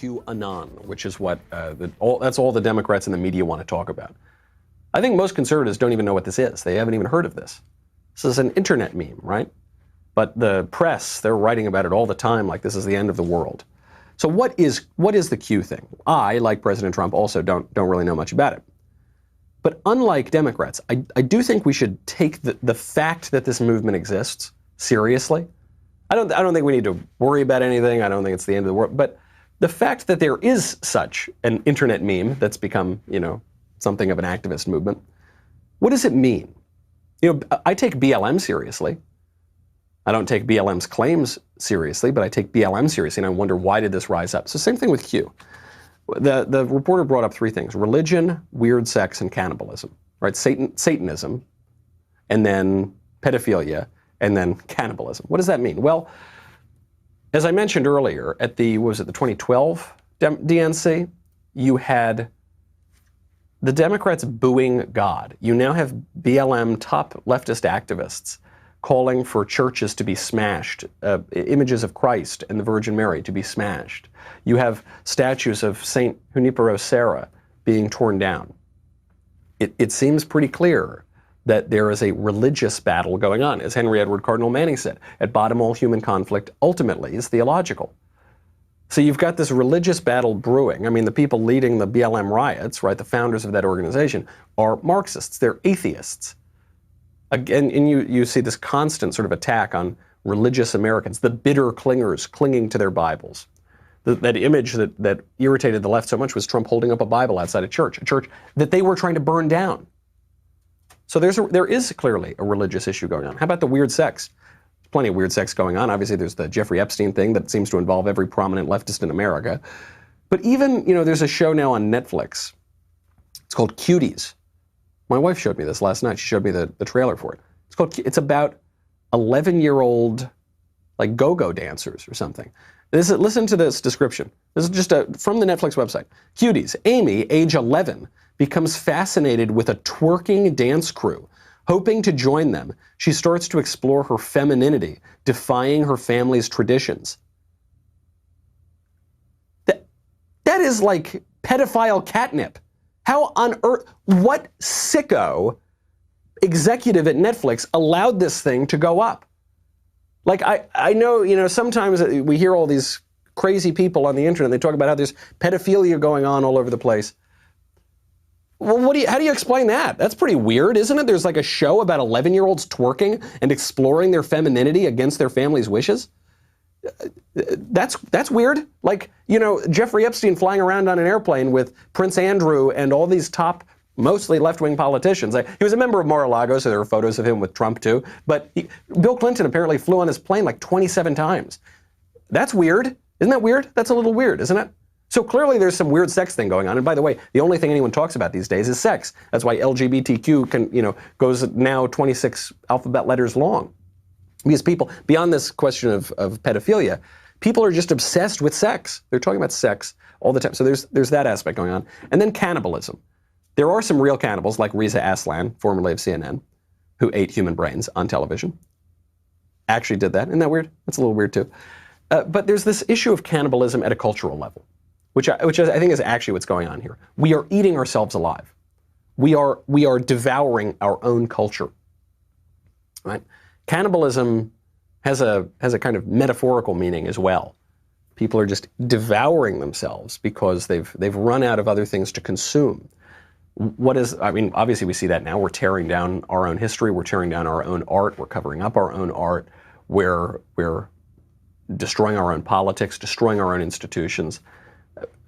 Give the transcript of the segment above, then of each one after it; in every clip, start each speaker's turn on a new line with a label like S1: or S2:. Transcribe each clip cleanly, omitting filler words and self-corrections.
S1: QAnon, which is what that's all the Democrats and the media want to talk about. I think most conservatives don't even know what this is. They haven't even heard of this. This is an internet meme, right? But the press, they're writing about it all the time like this is the end of the world. So what is the Q thing? I, like President Trump, also don't really know much about it. But unlike Democrats, I do think we should take the fact that this movement exists seriously. I don't think we need to worry about anything. I don't think it's the end of the world. But the fact that there is such an internet meme that's become, something of an activist movement, what does it mean? I take BLM seriously. I don't take BLM's claims seriously, but I take BLM seriously, and I wonder, why did this rise up? So same thing with Q. The reporter brought up three things: religion, weird sex, and cannibalism, right? Satanism, and then pedophilia, and then cannibalism. What does that mean? Well, as I mentioned earlier, at the 2012 DNC, you had the Democrats booing God. You now have BLM top leftist activists calling for churches to be smashed, images of Christ and the Virgin Mary to be smashed. You have statues of Saint Junipero Serra being torn down. It seems pretty clear that there is a religious battle going on. As Henry Edward Cardinal Manning said, at bottom all human conflict ultimately is theological. So you've got this religious battle brewing. I mean, the people leading the BLM riots, right, the founders of that organization, are Marxists. They're atheists. Again, and you see this constant sort of attack on religious Americans, the bitter clingers clinging to their Bibles. That image that irritated the left so much was Trump holding up a Bible outside a church that they were trying to burn down. So there is clearly a religious issue going on. How about the weird sex? There's plenty of weird sex going on. Obviously, there's the Jeffrey Epstein thing that seems to involve every prominent leftist in America. But even, there's a show now on Netflix. It's called Cuties. My wife showed me this last night. She showed me the trailer for it. It's about 11-year-old like go-go dancers or something. Listen to this description. This is just from the Netflix website. Cuties. Amy, age 11, becomes fascinated with a twerking dance crew. Hoping to join them, she starts to explore her femininity, defying her family's traditions. That is like pedophile catnip. How on earth, what sicko executive at Netflix allowed this thing to go up? Like, I know, sometimes we hear all these crazy people on the internet, they talk about how there's pedophilia going on all over the place. Well, how do you explain that? That's pretty weird, isn't it? There's like a show about 11-year-olds twerking and exploring their femininity against their family's wishes. That's weird. Like, Jeffrey Epstein flying around on an airplane with Prince Andrew and all these top, mostly left-wing politicians. He was a member of Mar-a-Lago, so there are photos of him with Trump too. But Bill Clinton apparently flew on his plane like 27 times. That's weird. Isn't that weird? That's a little weird, isn't it? So clearly there's some weird sex thing going on. And by the way, the only thing anyone talks about these days is sex. That's why LGBTQ goes now 26 alphabet letters long. Because people, beyond this question of pedophilia, people are just obsessed with sex. They're talking about sex all the time. So there's that aspect going on. And then cannibalism. There are some real cannibals like Reza Aslan, formerly of CNN, who ate human brains on television. Actually did that. Isn't that weird? That's a little weird too. But there's this issue of cannibalism at a cultural level, which I think is actually what's going on here. We are eating ourselves alive. We are devouring our own culture. Right? Cannibalism has a kind of metaphorical meaning as well. People are just devouring themselves because they've run out of other things to consume. Obviously we see that now. We're tearing down our own history. We're tearing down our own art. We're covering up our own art. We're destroying our own politics, destroying our own institutions.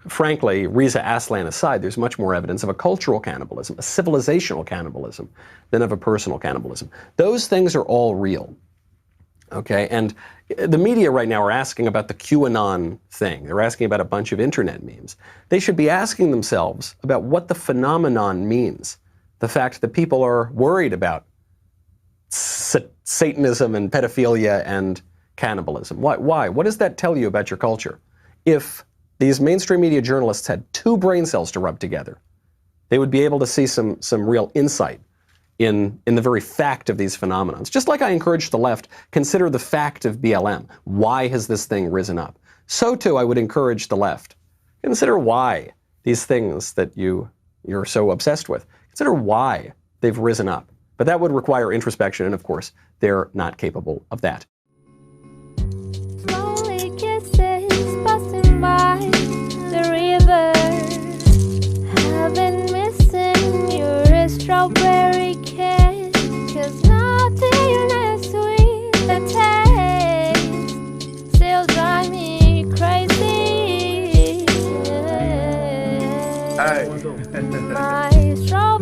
S1: Frankly, Reza Aslan aside, there's much more evidence of a cultural cannibalism, a civilizational cannibalism, than of a personal cannibalism. Those things are all real. Okay, and the media right now are asking about the QAnon thing. They're asking about a bunch of internet memes. They should be asking themselves about what the phenomenon means. The fact that people are worried about Satanism and pedophilia and cannibalism. Why? What does that tell you about your culture? If these mainstream media journalists had two brain cells to rub together, they would be able to see some real insight in the very fact of these phenomena. Just like I encourage the left, consider the fact of BLM. Why has this thing risen up? So too, I would encourage the left Consider why these things that you're so obsessed with, consider why they've risen up. But that would require introspection, and of course, they're not capable of that.
S2: Slowly kisses passing by the river. I've been missing your strawberry kiss, 'cause nothing as sweet the taste still drive me crazy. My strawberry